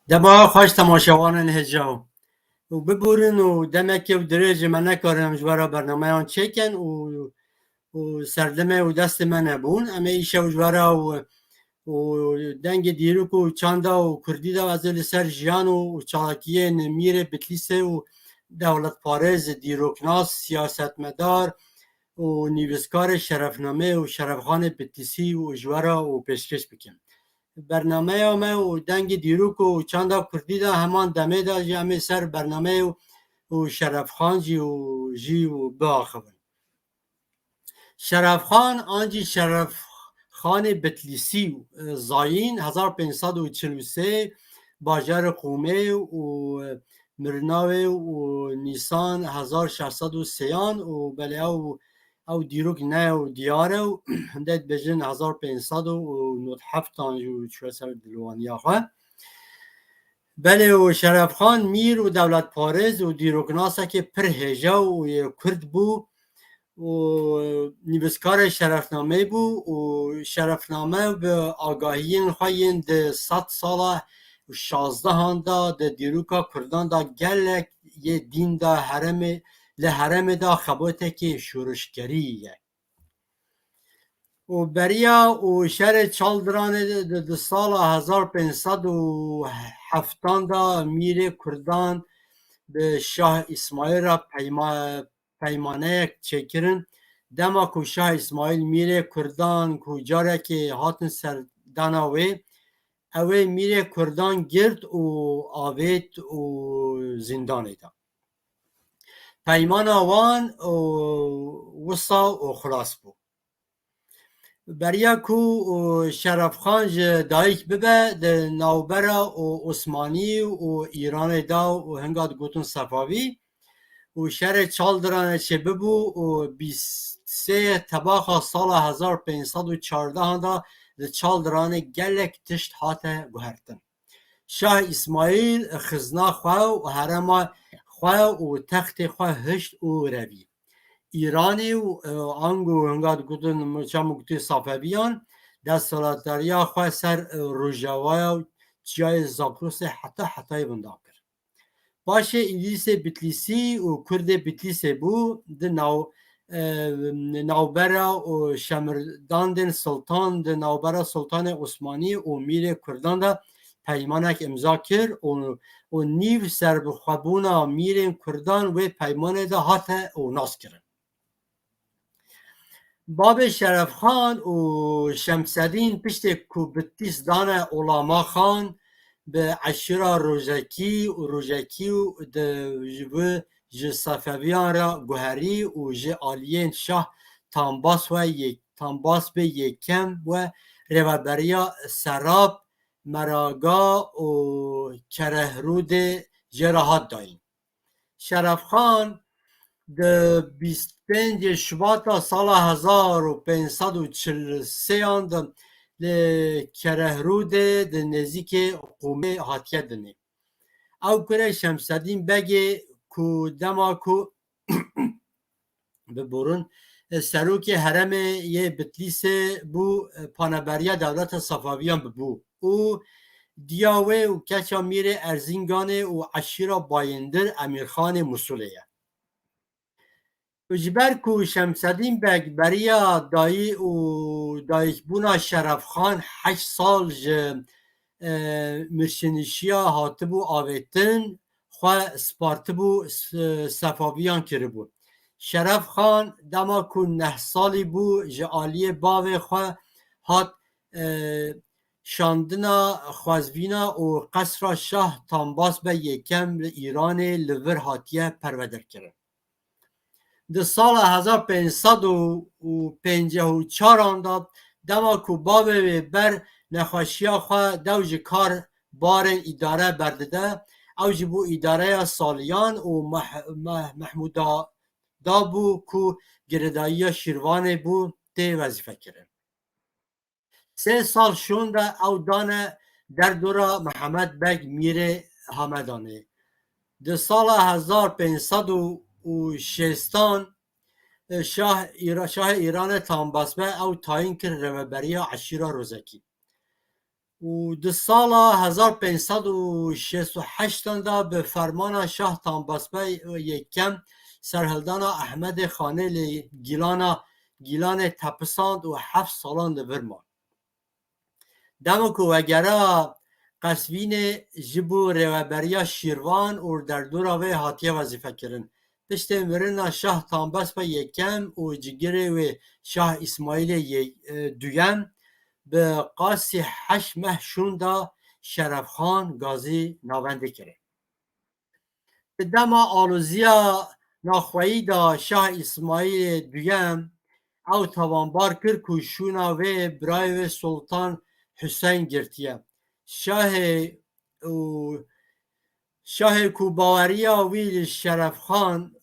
دما خوش تماشاوان هجاو و ببورن و دمکی و دریج من نکارم جوارا برنامه آن چکن و سردمه و دست من نبون اما ایشه و جوارا و دنگ دیروک و چاندا و کردی دا وزل سر جیان و چالاکیه نمیر بتلیسه و دولت پارز دیروکناس سیاستمدار و نیوزکار شرفنامه و شرفخان بتلیسی و جوارا و پیشکش بکن برنامه ما و دنگ دیروک و چاندا کردی دا همان دمه دا جمع سر برنامه و شرف خان جی و باخبن شرف خان آنجی شرف خان بتلیسی زاین 1543 باجر قومه و مرناوه و نیسان 1603 و بله او دیروک نه و دیاره و هندید بجن 1597 و چوه سر دلوانیا خواه بله و شرف خان میر و دولت پارز و دیروکناسه که پر هجا و کرد بو و نویسکار شرفنامه بو و شرفنامه به آگاهی خواهین ده 100 ساله و 16 هاندا ده دیروکا کردان دا گلک یه دین دا لحرم دا خباته که شورشگریه و بریا و شهر چالدران ده سال 1507 دا میر کردان به شاه اسماعیل را پیمانه چکرن دما کو شاه اسماعیل میره کردان کو جاره که هاتن سرداناوی اوی میره کردان گرد و آوید و زندان دا پیمان آوان و وسا و خلاص بود بریا کو شرف خان دایک ببه ده نوبره و عثمانی و ایران دا و هنگاد گوتون صفاوی و شهر چالدران چه ببو و 23 تباخ سال 1514 دا ده چالدران گلک تشت هاته گوهرتن شاه اسماعیل خزنا خواه و حرم خواه و تخت خواه هشت و روی ایرانی و آنگو هنگاد گوتن چامو گوتی صافویان در سالاتاریا خواه سر روژاوای و چیای زاکروس حتی بندا کرد باشه انگلیس بتلیسی و کرد بتلیسی بو ده نوبرا و شمردان سلطان ده نوبرا سلطان عثمانی و میر کردان ده پیمانک امضا کرد و نیو سر بخوابونا میر کردان و پیمان ده هاته و ناس کرد باب شرف خان و شمسدین پشت کوبتیس دانه اولاما خان به عشیرا روژکی و ده صفویان را گوهری و آلیین شاه تانباس به یکم و روبریا سراب مراگا و کرهرود جراحات داین شرف خان ده 25 شباط سال 1543 ده کرهرود ده نزدیک قومه هاتیه دنه او کره شمسدین بگه کو دما کو ببرون سروک حرم یه بتلیس بو پانبریا دولت صفاویان ببو او دیاوه و کچا میره ارزینگانه و عشیرا بایندر امیرخان مسوله جبر کو شمسدین بگ بریا دایی و دایک بونا شرف خان 8 سال مرشنشیا هاتبو آویتن خواه سپارتبو صفاویان کرده بود شرف خان دما کو 9 سالی بو جعالی باوی خواه هات شاندنا خوازبینا و قصر شاه تانباس به یکم ایران لور هاتیه پرودر کرده ده سال 1554 داد دما کو باب بر نخوشیا خواه دوج کار بارن اداره بردده او جبو اداره سالیان و محمود دا بو کو گردایی شیروان بو ده وظیفه کرد 3 سال شونده او دانه در دورا محمد بگ میره همدانه ده سال 1560 شاه ایران تانباسبه او تاین کرد روبریا عشیرا روزکی و در سال 1568 دا به فرمان شاه تانباسپا یکم سرهلدان احمد خانه گیلان تپساند و 7 سالان لور ماند. دمکو وگرا قصوین جبو روبریا شیروان و در دوراوی هاتیه وظیفه کرن. پشت مرنا شاه تانباسپا یکم و جگره و شاه اسماعیل دویم به قاسی 8 ماه شوندا شرف خان گازی ناونده کرد. دما آلوزیا ناخوایی دا شاه اسماعیل دویم او توانبار کرد که شونا و برای سلطان حسین گرتیه. شاه کوباوریا ویل شرف خان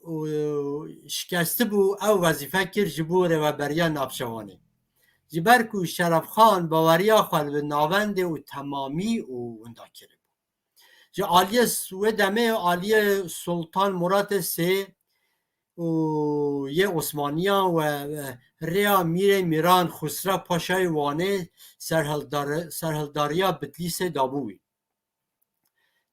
شکسته بو او وظیفه کرد جبور و بریا نابشوانه. جبر کو شرف خان باوریا خال به ناوند و تمامی و اندا کرد. جا آلیه سویدمه آلیه سلطان مراد سه و یه عثمانیان و ریا میران خسرو پاشای وانه سرهلداریا بتلیس دابوی.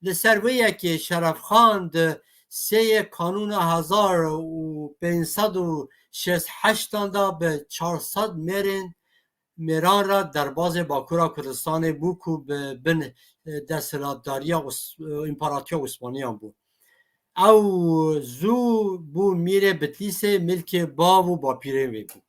لسرویه که شرف خان ده سه کانون 1568 دا به 400 میران را در باز باکورا کردستان بوکو به بن دستلاتداریا امپراتور عثمانیان بود. او زو بو میره بتلیس ملک باو با پیره وی بود.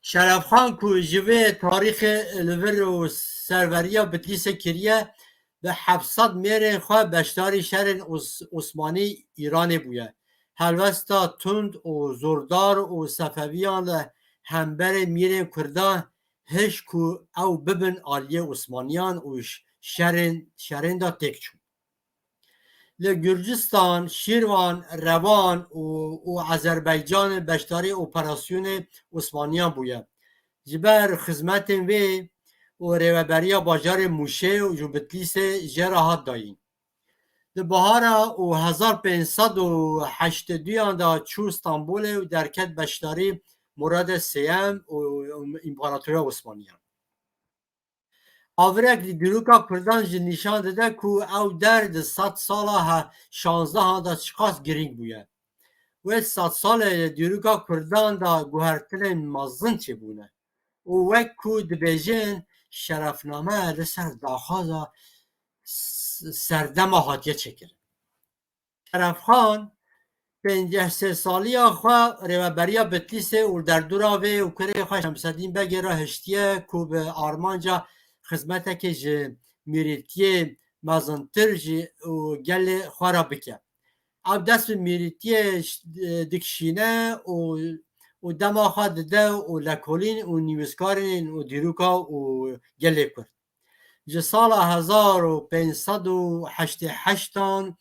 شرف خان کو جوه تاریخ لور و سروریا بتلیس کریه به 700 میره خواه بشتاری شهر عثمانی ایران بویه. هلوستا تند و زوردار و صفویان همبر میره کردان هش کو او ببن آلیه عثمانیان و شرین دا تک چون. لگرجستان، شیروان، روان و آذربایجان بشتاری اپراسیون عثمانیان بوده. جبر خدمت وی و روبریا باجار موشه و جوبتلیس جراحات داین. در بهار و 1582 دا چو استانبول و درکت بشتاری مراد سیم و امپراتوری عثمانیان. آورک دیروکا کردان نشان داده که او درد 100 ساله 16 دا چقاس گرینگ بوده. و 100 سال دیروکا کردان دا گوهرتن مازن چه بونه. و وک که دبیجن شرفنامه لسر داخازا سردم هاتیه چکر. شرف خان 53 سالی خواه روبریا بتلیس و در دوراوی و کره خواه شمسدین بگیره هشتیه که به آرمانجا خدمت که میریتیه مازنتر و گل خواه بکه. او دست میریتیه دکشینه و دما خواه دده و لکولین و نیوزکارین و دیروکا و گل کرد. جه سال 1588 و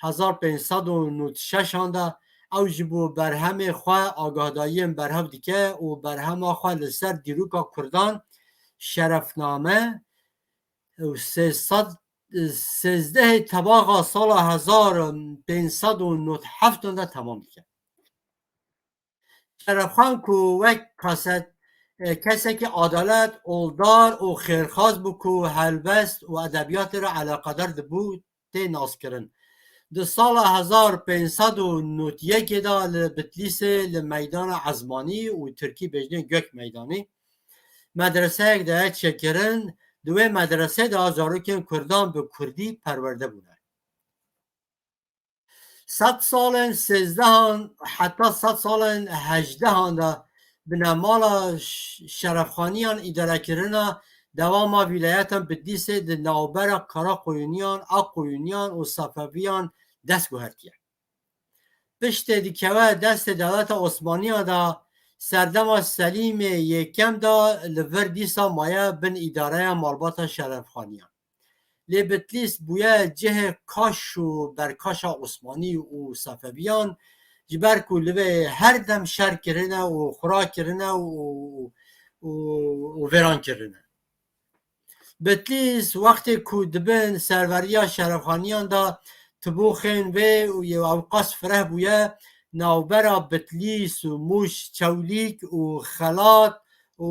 1596 دا او جبو برهم خواه آگاهدایی برهم دیگه و برهم خواه لسر دیروکا کردان شرفنامه و 13 تباغ سال 1597 دا تمام دیگه. شرف خان که وک کسی که عدالت اولدار و خیرخواست بود که هلبست و ادبیات را علاقدار بود تی ناز کرن. در سال 1591 دا بتلیس لمیدان عزمانی و ترکی بجنه گک میدانی مدرسه یک دا چکرن دوی مدرسه دا زاروکن کردان به کردی پرورده بوده. 100 سال 13 حتی 100 سال 18 دا بنمال شرفخانیان اداره کرنا دوام ولایتان بدیس د نوبر کارا قویونیان اقویونیان و صفویان دست گوهرتیه. پشت دیکوه دست دولت عثمانی دا سردم سلیم یکم دا لور دیسا مایه بن اداره مالبات شرفخانیان. لی بتلیس بویه جه کاش و برکاش عثمانی و صفویان جبر کلوه هر دم شر کرنه و خوراک کرنه و ویران کرنه. بتلیس وقتی که دبن سروریا شرفخانیان دا تبوخین و یه اوقاس فره بویه ناوبرا بتلیس و موش چولیک و خلات و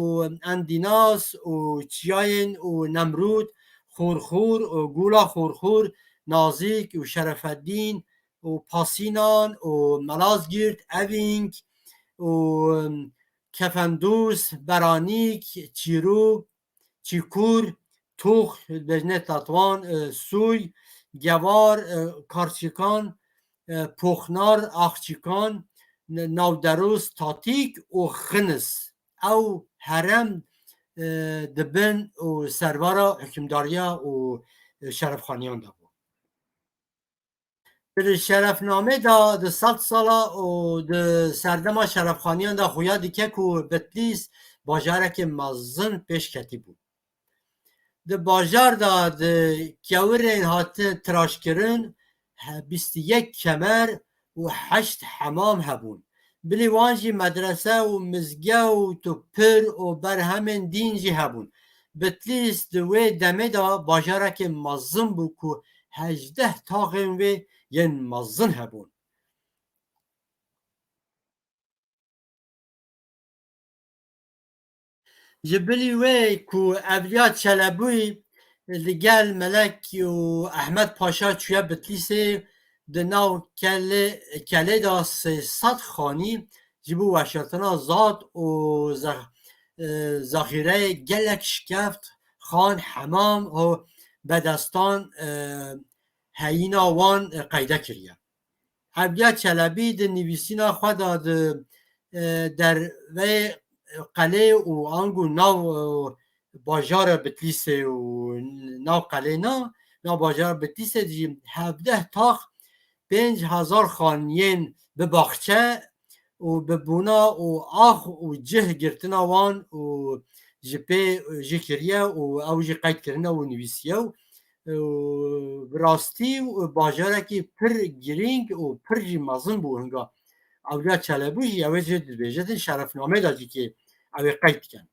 اندیناس و چیاین و نمرود خورخور و گولا خورخور نازیک و شرف الدین و پاسینان و ملازگیرد اوینگ و کفندوس برانیک چیرو چیکور توخ بجنه تطوان سوی گوار کارچیکان پوخنار آخچیکان ناودروس تاتیک و خنس او هرم دبن و سروارا حکمداریا و شرفخانیان دا بود در شرفنامه دا ده 100 سالا و ده سردما شرفخانیان دا خویا دیکه که بتلیس باجارک مزن پیش کتی بود ده باجار دا ده کیورین هات تراش کرن 21 کمر و 8 حمام هبون بلی وانجی مدرسه و مزگه و توپر و بر همین دین جی هبون بتلیس دوی دمه دا باجارک مزن بو که 18 تاقن و ین مزن هبون جبلی وی کو اولیا چلبوی لگل ملک و احمد پاشا چویا بتلیسه ده ناو کله دا 300 خانی جبو وشرتنا زاد و زخیره گلک شکفت خان حمام و بدستان هینا وان قیده کریه اولیا چلبی ده نویسینا خود در وی قلعه و آنگو ناو باجار بتلیسه و ناو قلعه ناو باجار بتلیسه دی 17 تاخ 5000 خانیین به باخچه و به بونا و آخ و جه گرتنا وان و جپه جه کریه و او جه قید کرنه و نویسیه و راستی و باجاره که پر گرینگ و پر جی مزن بو هنگا اولیا چلبوش یوه جه دبیجه شرفنامه دادی که اوی قید کن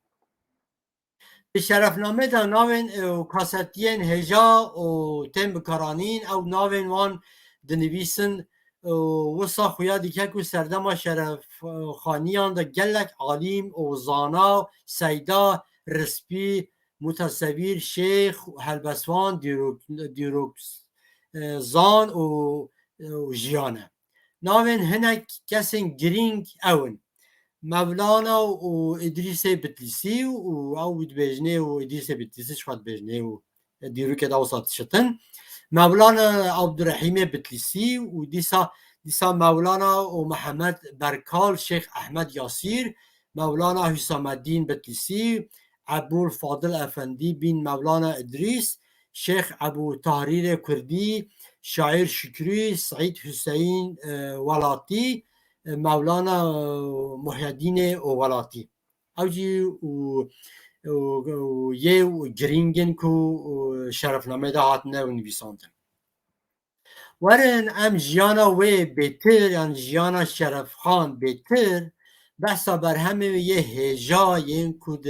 شرفنامه دا ناوین کاساتین هجا و تیم بکارانین او ناوین وان دنویسن وسا خویا دیگه که سردما شرف خانیان دا گلک عالیم و زانا سیدا رسپی متصویر شیخ هلبسوان دیروک زان و جیانه ناوین هنک کسین گرینگ اون مولانا و ادریس بتلیسی و او بجنه و ادریس بتلیسی شخص بجنه و دیرو که داوسات شتن مولانا عبدالرحیم بتلیسی و دیسا مولانا و محمد برکال شیخ احمد یاسیر مولانا حسام الدین بتلیسی ابو الفاضل افندی بین مولانا ادریس شیخ ابو تحریر کردی شاعر شکری سعید حسین ولاتی مولانا محی الدین اوغلاتی اوجی و یه گرینگن کو شرفنامه دا هاتنه و نویساندن ورن ام جیانا وی بهتر یعنی جیانا شرف خان بهتر بحثا بر همه یه هجا این کود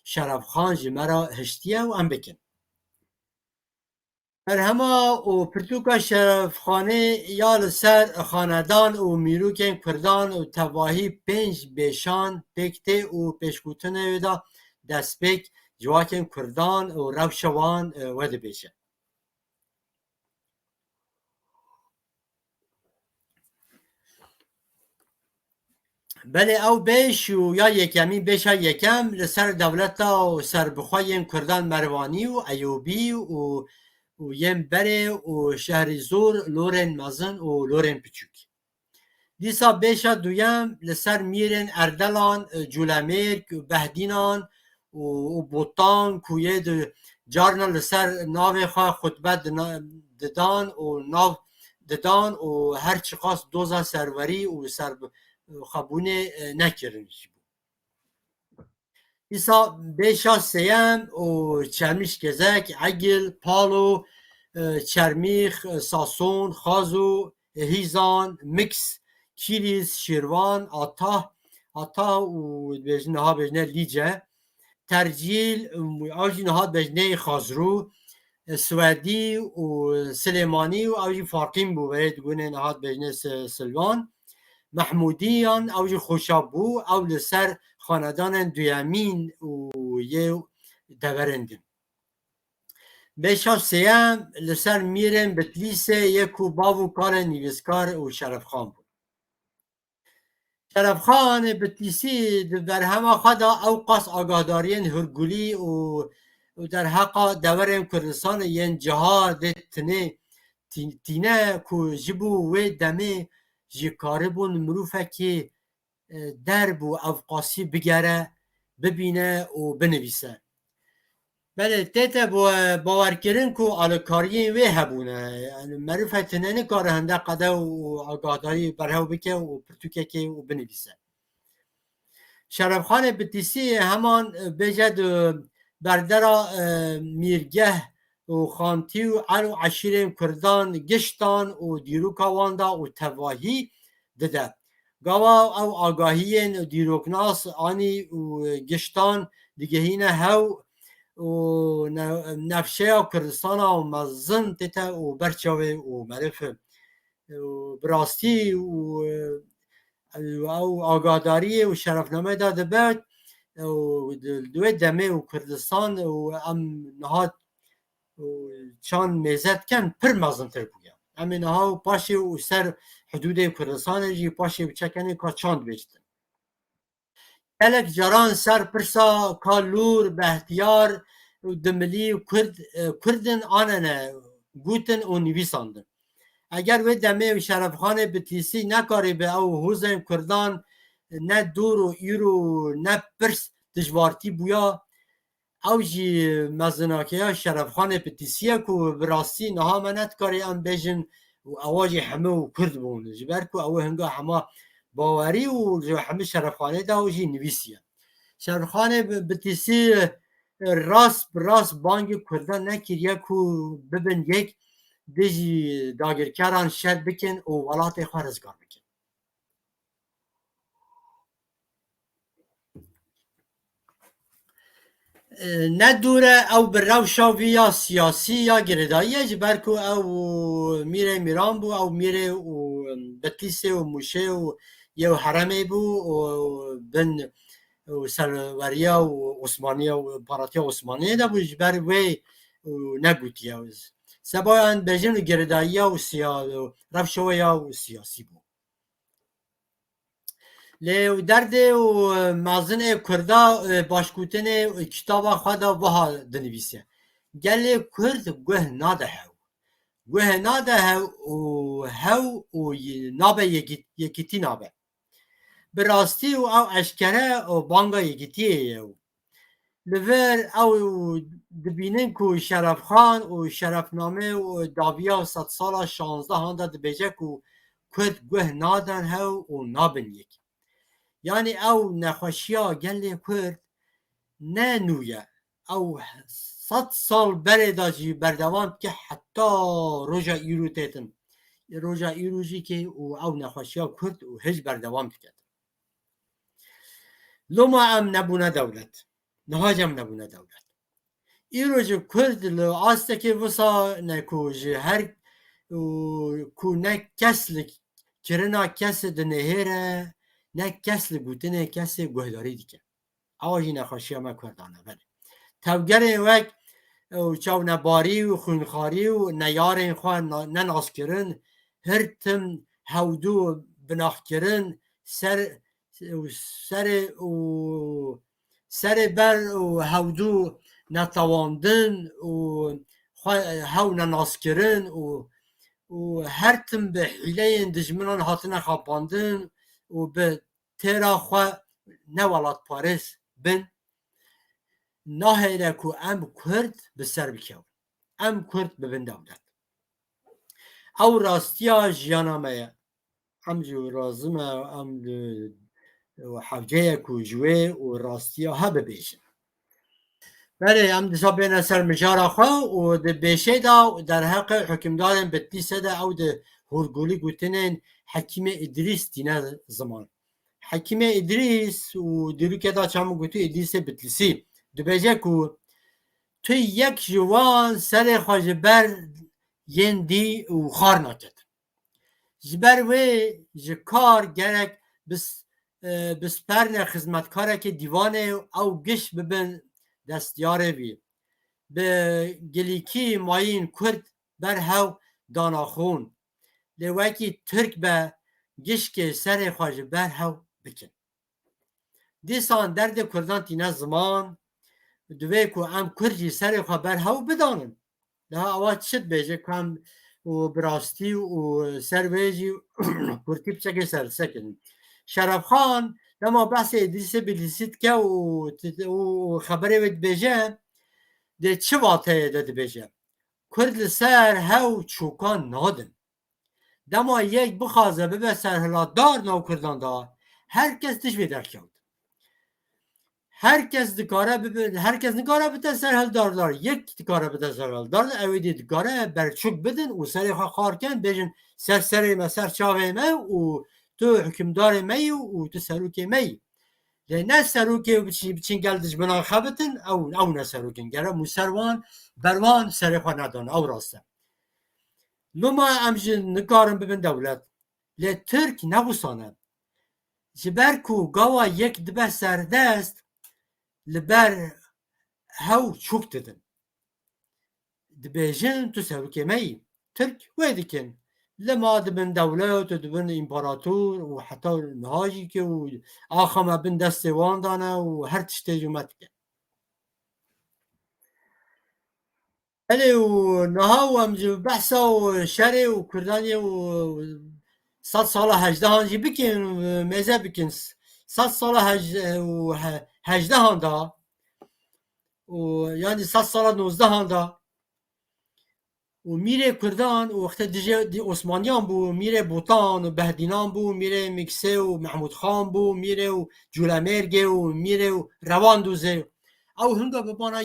شرف خان جی مرا هشتیه و ام بکن برهما و پرتوکا شرفخانه یا لسر خاندان و میروکن کردان و تواهی 5 بیشان پکته و پیشگوتنه دا دستپک جواکن کردان و روشوان وده بیشه بله او بیش و یا یکمی بیشا یکم لسر دولتا و سربخواین کردان مروانی و ایوبی و یم بره و شهر زور لورن مزن و لورن پچوک دیسا بیشا دویم لسر میرن اردلان جولمرک بهدینان و بوتان کویه جارنا لسر ناو خواه خطبه ددان و ناو ددان و هر چی خواست دوزا سروری و سر خبونه نکرن ایسا بیشا سیم و چرمیش گزک عگل پالو چرمیخ ساسون خازو هیزان مکس کیریز شیروان آتا و بجنه ها بجنه لیجه ترجیل آجی نهاد بجنه خازرو سوادی و سلیمانی و آجی فارقین بو برید گونه نهاد بجنه سلوان محمودیان او جی خوشابو او لسر خاندان دویمین و یه دورندن بشا سیم لسر میرن بتلیسه یکو باو کار نیویسکار و شرف خان بود شرف خان بتلیسی در همه خدا او قاس آگاهدارین هرگولی و در حقا دورم کردستان ین جهاد تنه تینه کو جبو و دمه جی کاربون مروفه که درب و افقاسی بگره ببینه و بنویسه بله تیتا باورکرین کو آلکاری وی هبونه یعنی مروفه تنه نکاره هنده قده و آگاهداری برهو بکه و پرتوکه که و بنویسه شرف خان بتیسی همان بجد بردرا میرگه و خانتی و علو عشیر کردان گشتان و دیروکا واندا و تواهی دده گاوا او آگاهی دیروکناس آنی و گشتان دیگهین هاو و نفشه کردستان و مزن تیتا و برچاوه و معرف براستی و او آگاهداری و شرفنامه داده بعد و دوی دمه و کردستان و ام نهاد چان میزد کن پر مازنتر بویا ام نها پاشی و سر حدود کردستان جی پاشی بچکنی که چاند بیشتن کلک جران سر پرسا کالور به احتیار و دملی و کردن آننه گوتن و نویساندن اگر و دمه و شرف خان بتلیسی نکاری به او حوزن کردان نه دور و ایرو نه پرس دجوارتی بویا او جی مزناکه ها شرف خان بتلیسیه که براستی نها منت کاری ام بیجن و اواجی همه و کرد بونه جبر که او هنگا همه باوری و همه شرف خانه دا و جی نویسیه شرف خان بتلیسی راست بانگ کردان نکریه که ببین یک دیجی داگرکران شر بکن و ولات خارزگار بکن نه دوره او بر روشاوی یا سیاسی یا گردایی جبر که او میره میران بو او میره و بتیسه و موشه و یه حرمه بو و بن سلوریا و عثمانیه و امپراتوری عثمانیه ده بو جبر وی نگوتیه سبایان بجن گردایی و روشاوی و سیاسی بو لی درد و مازن کردا باشکوتن کتاب خدا وها دنویسه گله کرد گوه ناده هاو و نابه یکیتی نابه براستی و او اشکره و بانگا یکیتیه لور او دبینن کو شرف خان و شرفنامه و داویا 100 سالا 16 هانده دبیجه کو کرد گوه نادن هاو و نابن یکی یعنی او نخوشیا گله کرد نه نویه او 100 سال بره داجی بردوام که حتی روژا ایرو تیتن روژا ایروجی که او نخوشیا کرد و هج بردوام کرد لما ام نبونه دولت نهاجم نبونه دولت ایروج کرد لو آسته که وسا نکوج هر کو نه کسل کرنا کس دنهره نه کس لگوتنه کس گهداری دیگه آواجی نخوشی همه کردانه بله توگر وک چاو نباری و خونخاری و نیار خواه نناس کرن هر تم هودو بناخ کرن سر بر و هودو نتواندن و هاو نناس کرن و هر تم به حیله دجمنان هاتن خواباندن و به تیرا خواه نوالات پارس بن ناهیره که ام کرد به سر بکیو ام کرد ببین دولت او راستیا جیانامه ام جو رازمه ام حوجه که جوه و راستیا ها ببیشن بله ام دسا بین سر مجارا خواه و ده بیشه دا در حق حکمدارن بتلیسه دا او ده هرگولی گوتنین حکیم ادریس دینه زمان حکیم ادریس و دیروکه دا چامو گوتو ادریس بتلیسی دبیجه که تو یک جوان سر خواجبر ین دی و خار نکد جبر وی جکار گرک بسپرن خدمتکاره که دیوانه او گش ببن دستیاره بی به گلیکی ماین کرد بر هاو داناخون لوکی ترک به گش که سر خواج بر هاو بکن دیسان درد کردان تینه زمان دوی که ام کردی سر خواه بر هاو بدانن daha avat şit beje kam u brasti u serveji kurtip çeke ser sekin. Şeref Xan dema bahse edilse bilisit ke u xebere ved beje de çi vateye de beje. Kurd li ser hew çûkan nadin. Dema yek bixaze bibe serhilatdar nav Kurdan da herkes tiş vê derkevt. Herkes dikare bibe herkes nikare bite serhildarlar yek dikare bite serhildar evî dikare berçûk bidin û serê xwe xarken bêjin ser serê me ser çavê me û tu hikimdarê me yî û tu serokê me yî lê ne serokê biçîn gel dijmina xwe bitin ew ne serokên gerek mûserwan berwan serê xwe nedane ew rast e loma em jî nikarin bibin dewlet lê Tirk nebûsane ji ber ku gawa yek dibe serdest li ber hew çûk didin dibêjin tu serokê me yî Tirk wê dikin li ma dibin dewlet û dibin împarator û heta niha jî ke û axa me bin destê wan dane û her tiştê jî me dike elê û niha em ji behsa şerê û Kurdanê û sed sala hejdehan jî bikin mêze bikin sed sala hejdehan da yani sed sala nozdehan da û mîrê Kurdan û wextê dijî Osmaniyan bû mîrê Botan û Behdînan bû mîrê Miksê û Mehmûd Xan bû mîrê û Colemêrgê û mîrê û Rewandûzê ew hin de bi bana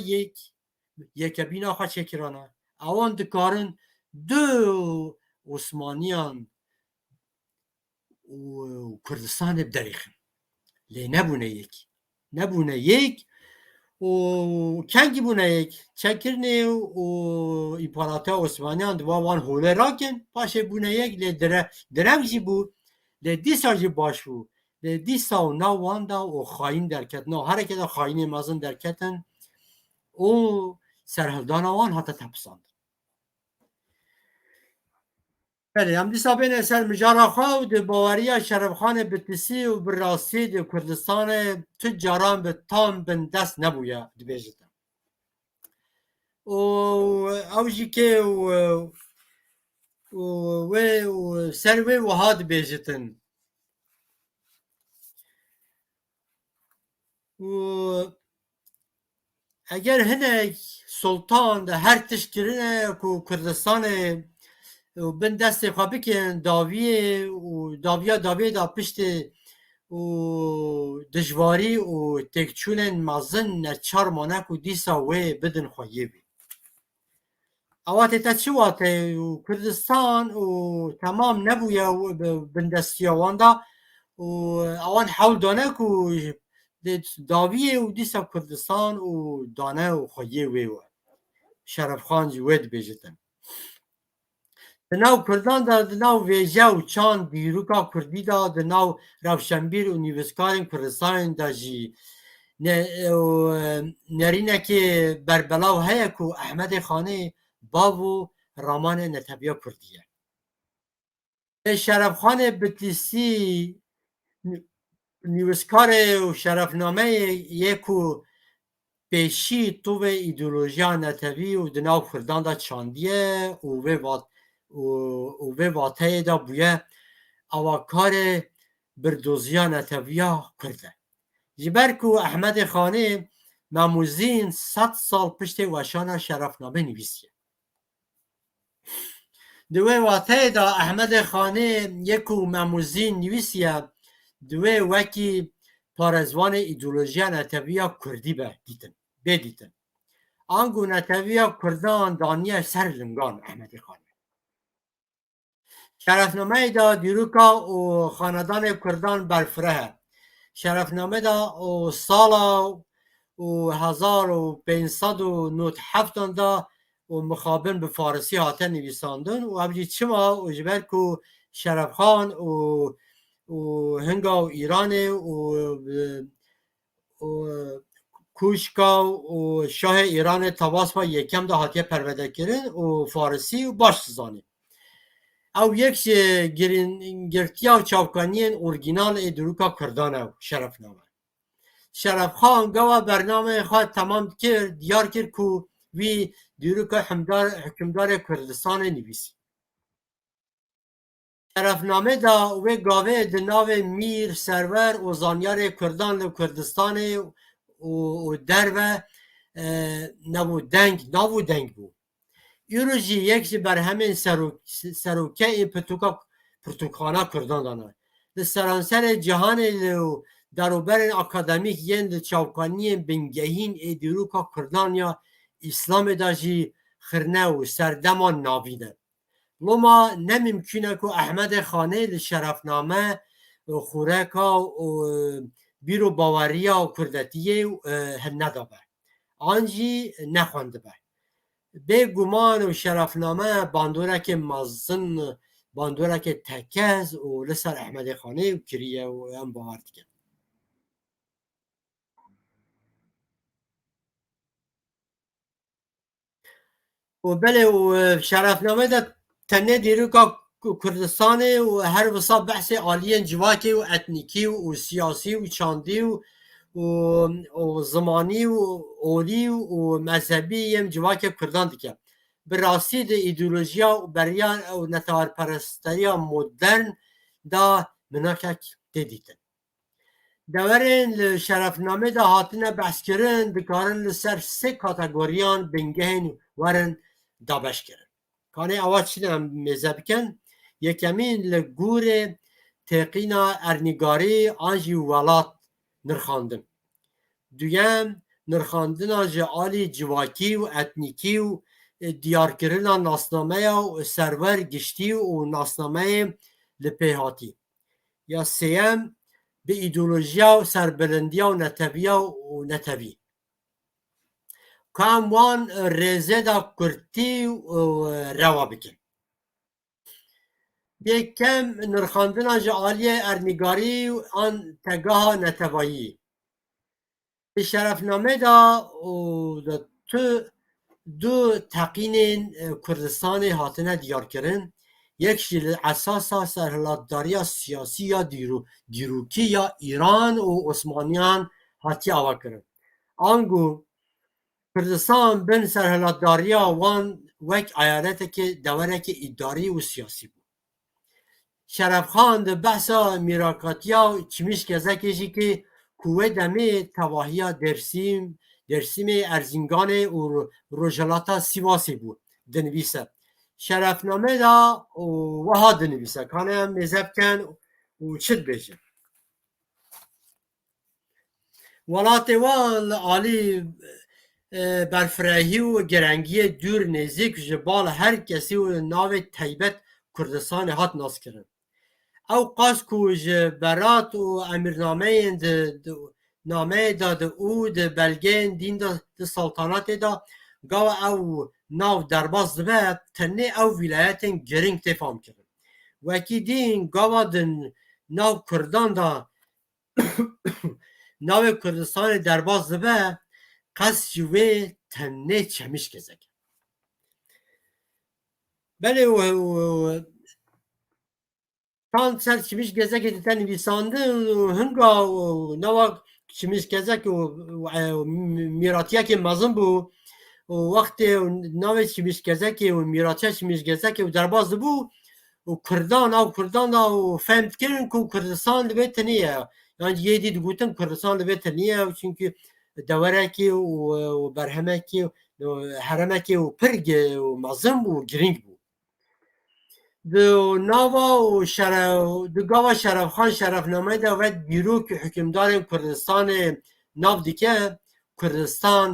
yekebîna xwe çêkirane ewan dikarin du Osmaniyan û Kurdistanê biderêxin lê nebûne yek û kengî bûne yek Çekirnê û împaratora Osmaniyan diva wan holê rakin paşê bûne yek lê direng jî bû lê dîsa jî baş bû lê dîsa nav wan da û xayîn derketin hereke de xayînê mezin derketin û serhildana wan hate tepîsandin belê em dîsa bêne ser mijara xwe û di baweriya Şerefxanê bi tisî û bi rastî di Kurdistanê tu caran bi tam bin dest nebûye dibêjin û ew jî kê wê ser wê wiha dibêjitin û eger hinek sultan de her tişt kirine ku Kurdistanê bin destê xwe bikin dawiyê û daviyê da piştî û dijwarî û têkçûnên mezin neçar mane ku dîsa wê bidin xweyê bî awatê te çi watê û Kurdistan û temam nebûye bindestiya wan da û ewan hewl dane ku dawiyê û dîsa Kurdistan û dane û xweyê wê we Şerefxan jî wê dibêjitin di nav Kurdan da di nav vêje û çand dîroka Kurdî da di nav rewşenbîr û nivîskarên Kurdistanê de jî nerînekê berbelav heye ku Ehmedê Xanê bav û ramanê Netebiya Kurdî ye lê Şerefxanê Bitlisî nivîskarê û şerefnameyê yê ku pêşî tovê îdeolojiya Netewî û di nav Kurdan da çandiye û vê wateyê de bûye awakarê birdoziya Neteviya Kurd e ji ber ku Ehmedê Xanê memûzîn sed sal piştî weşana şerefname nivîsiye di wê wateyê de Ehmedê Xanê yê ku memûzîn nivîsiye di wê wekî parêzvanê îdeolojiya Neteviya Kurdî bêdîtin ango Neteviya Kurdan daniye ser lingan Ehmedê Xanê şerefnameyê de dîroka û xanedanê Kurdan berfireh e şerefname da û sala û 1597 da û mixabin bi Farsî hate nivîsandin û ev jî çima û ji ber ku شرفخان و هنگا و ایران و کوشکا و شاه ایران تواس با یکم ده هاتیه پرورده کرن و فارسی و باش زانه او یک گرتیا و چاوکانین اورگینال ادروکا کردانه شرفنامه شرف خان گوا برنامه خواهد تمام کرد دیار کرد که وی دیروکا حکمدار کردستان نویسی شرفنامه دا و گاوه دناو میر سرور و زانیار کردان و کردستان و در و نو دنگ بود ایروژی یک بر همین سروکه پرتوکانا کردان دانه ده سرانسر جهان دروبر اکادمیک یند چاوکانی بنگهین ایدیروکا کردان یا اسلام داجی خرنه و سردمان نابیده لما نممکنه که احمد خانه شرفنامه خورکا و بیرو باوریا و کردتیه ندابه آنجی نخوانده به به گمان و شرفنامه باندورک مزن باندورک تکز و لسر احمد خانه و کریه و هم باور دیگه و بله و شرفنامه دا تنه دیروکا کردستان و هر وصا بحث عالیه جواکی و اتنیکی و سیاسی و چاندی و زمانی و اولی و مذهبی هم جواکی کردان دیگه براستی ده ایدئولوژیا و بریان و نتوار پرستریا مدرن دا مناکک دیدیدن دورین شرفنامه دا هاتنه بحث کرن بکارن لسر سه کاتگوریان بنگهن ورن دابش کرن کانه اول چیده هم میزه بکن یکمین لگور تقینا ارنگاری آنجی ولات نرخاندن دویم نرخاندن جعالی جواکی و اتنیکی و دیارکرنا ناسنامه و سرور گشتی و ناسنامه لپیهاتی یا سیم به ایدولوژیا و سربلندیا و نتوی کام وان رزه دا کرتی و روا بکن یکم نرخاندن جعالی ارنگاری و آن تگاه نتوایی به شرفنامه دا دو تقین کردستان هاتنه دیار کرن یک شیل اساسا سرحلاتداری سیاسی یا دیروکی یا ایران و عثمانیان هاتی آوا کرن آنگو کردستان بین سرحلاتداری وان وک ایالت که دوره که اداری و سیاسی بود شرفخان ده بحثا میراکاتیا چمیش گزکشی که کوه دمه تواهی درسیم ارزینگان و روژلاتا سیواسی بود دنویسه شرفنامه دا وها دنویسه کانه هم مذهب کن و چد بشه ولات وان عالی برفراهی و گرنگی دور نزدیک جبال هر کسی و ناو تیبت کردستان هات ناس کرن او قاس کو برات و امیرنامه نامه داد او د بلگین دین د سلطنت دا گاو او ناو درباز دبه تنه او ولایتن گرینگ تفام کرن وکی دین گاو دن ناو کردان دا ناو کردستان درباز دبه قصد جوه تنه چمیش گزک بله و تان سر چمیش گزک دیتن نویسانده هنگا نوا چمیش گزک و میراتیه که مزن بو و وقت ناو چمیش گزک و میراتیه چمیش گزک و درباز بو و کردان و فهمت کردن که کردستان لبه تنیه yani yedi guten Kurdistan ve teniye çünkü devereki و برهمکی و حرمکی و پرگ و مزم و گرینگ بود دو ناوا و دو گاوا شرفخان شرفنامه دا و دیروک حکمدار کردستان ناو دیگه کردستان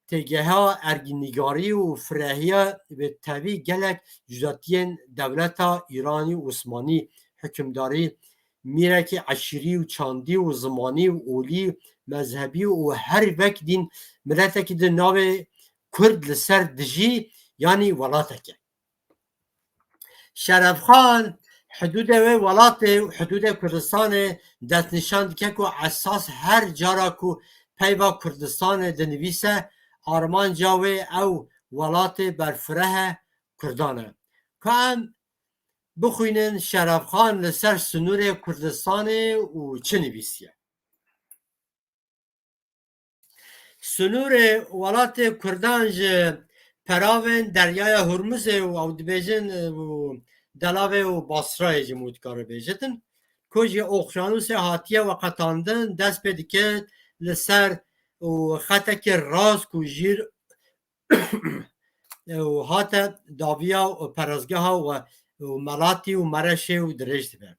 تگه ها ارگینیگاری و فرهیه به طبی گلک جزاتین دولتا ایرانی و عثمانی حکمداری میره که عشیری و چاندی و زمانی و اولی مذهبی و هر وک دین ملته که ده ناو کرد لسر دجی یعنی ولاته که شرفخان حدود ولات حدود کردستان دست نشان که کو اساس هر جارا کو پیوا کردستان دنویسه آرمان جاوی او ولات برفره کردانه که هم بخوینن شرف خان لسر سنور کردستان و چه نویسیه سنور ولات کردان پراون دریای هرمز و دبیجن و دلاوه و باسرای جمود کار بیجتن کجی اقیانوس هاتیه و قطاندن دست بدکه لسر و خطک راز کو جیر و هاته داویا و پرازگه ها و ملاتی و مرشه و درشت به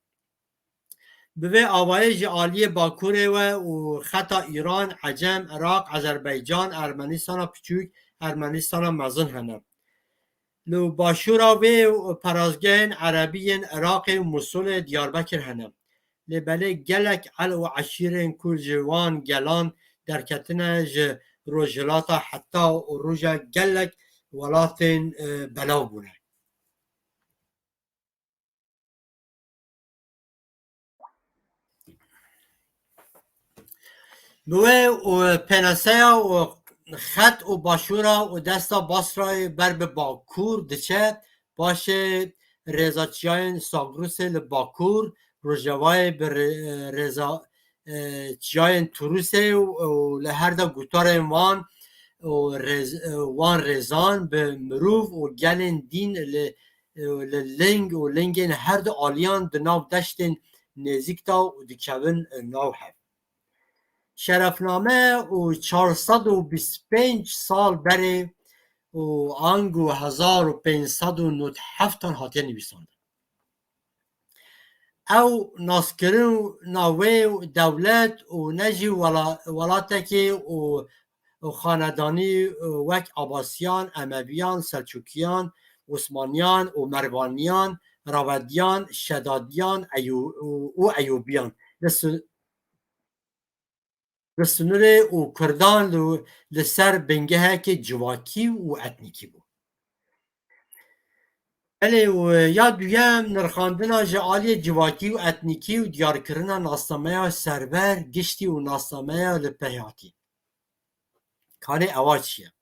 به آوایج عالی باکوره و خطا ایران، عجم، عراق، آذربایجان، ارمنستان پچوک، ارمنستان مزن هنه لو باشورا و پرازگین عربین عراق و موصل دیاربکر هنه لبله گلک عل و عشیرین کل جوان گلان در کتنه روجلاتا حتی و روژا گلک ولاتین بلاو بونه بوه و پناسه و خط و باشورا و دستا باسرای بر به باکور دچه باشه رزاچیان ساگروس لباکور روژوای به رزا چیان توروسه و لهر دا گوتار وان وان رزان به مروف و گلن دین لنگ و لنگین هر دو آلیان دناو دشتن نزیک دا و دکشون ناو هف شرفنامه و 425 سال بره و آنگو 1597 هاته نویسانده او ناسکرین ناوه دولت و نجی ولاتکی و خاندانی وک عباسیان، امویان، سلجوکیان، عثمانیان و مروانیان، راودیان، شدادیان و ایوبیان رسنور و کردان لسر بنگه که جواکی و اتنیکی بود بله و یا دویم نرخاندنا جعالی جواکی و اتنیکی و دیارکرنا ناسنامه سربر گشتی و ناسنامه لپهاتی کانه اوا چیه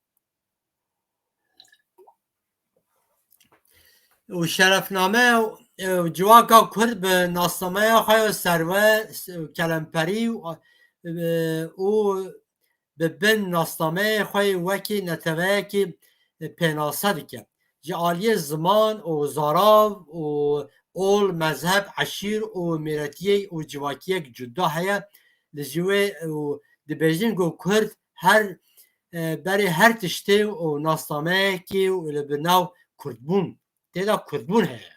و شرفنامه جواکا کرد به ناسنامه خواهی سربر کلمپری و به بن ناسنامه خواهی وکی نتوه که پناسه دیگه جعالی زمان و زاراو و اول مذهب عشیر و میرتیه و جواکیه جدا هیا لجوه و دبیجین گو کرد هر برای هر تشته و ناسنامه که لبناو کردبون تیدا کردبون هیا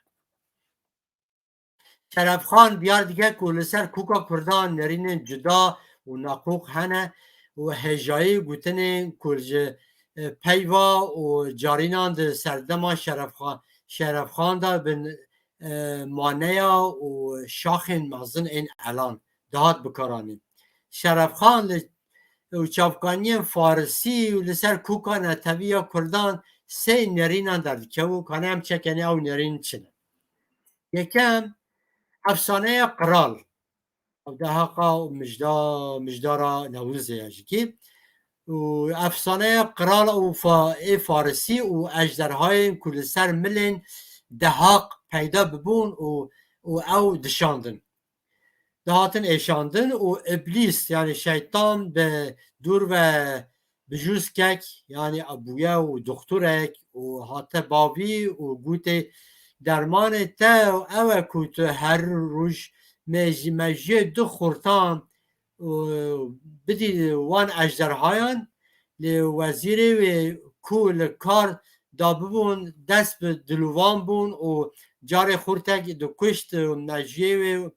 شرف خان بیار دیگه که لسر کوکا کردان نرین جدا و ناقوق هنه و هجایی گوتن کلج پیوا و جارینان ده سردما شرف خان دا بن مانیا و شاخ مازن این الان دهات بکارانیم شرف خان و چافکانی فارسی و لسر کوکا نتوی یا کردان سه نرینان در که و کانه هم چکنی او نرین چنه یکم افسانه قرال ده حقا مجدارا نوروزه یجکی و افسانه قرال و فارسی و اجدرهای کل سر ملین دهاق پیدا ببون و او دشاندن دهاتن ایشاندن و ابلیس یعنی شیطان به دور و بجوز کک یعنی ابویه و دختورک و حتی باوی و گوته درمان تا او کوت هر روش مجیه دو خورتان بدی وان اجدرهایان وزیر و کول کار دا ببون دست به دلوان بون و جار خورتک دو کشت و مجیه و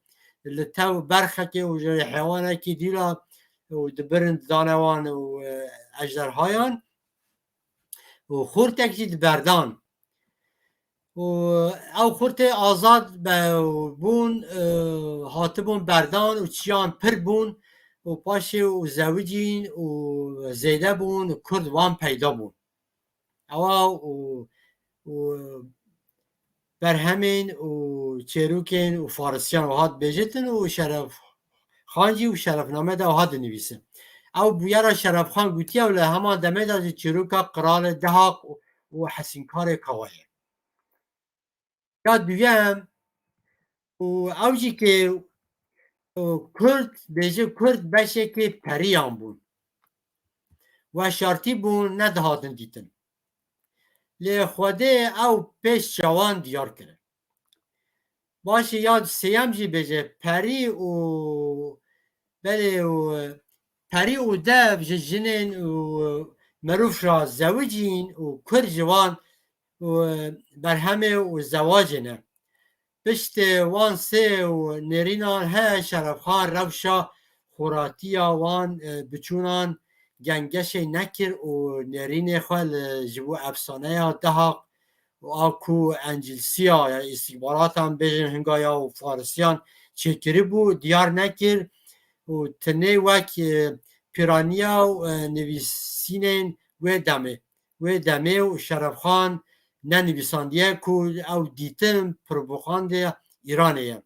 لتو برخه که و جای حیوانه که دیلا و دبرند دانوان و اجدرهایان و خورتک جید بردان و او خورت آزاد بون هاتبون بردان و چیان پر بون و پاشه و زوجین و زیده بون و کرد وان پیدا بون او بر همین و چێروکên û farisiyan hat bêjêtin û Şerefxan jî û şerefname de hat dinivîsin. Ew bûyera Şerefxan gotiye ew li heman demê de ji çîroka qiralê dihaq û hesînkarê kawaye. Ya duyem û ew jî kê Kurd bêje Kurd beşekê periyan bûn. Weşartî bûn nedihatin dîtin. Lê Xwedê ew pêş çawan diyar kirin. Başê ya sêyem jî bêje perî û belê û perî û dev ji jinên û mirov ra zewicîn û Kurd ji wan berhemê û zewacê ne. Piştê wan sê û nêrînan heye Şerefxan rewşa xuratiya wan biçûnan gengeşê nekir û nêrînê xwe ji bo efsaneya dihaq a ku encîlsiya ya îstîhbaratan bêjin hingaya û farisiyan çêkirî bû diyar nekir û tinê wek pîraniya nivîsînên wê demê û Şerefxan nenivîsandiye ku ew dîtin propagandaya Îranê ye.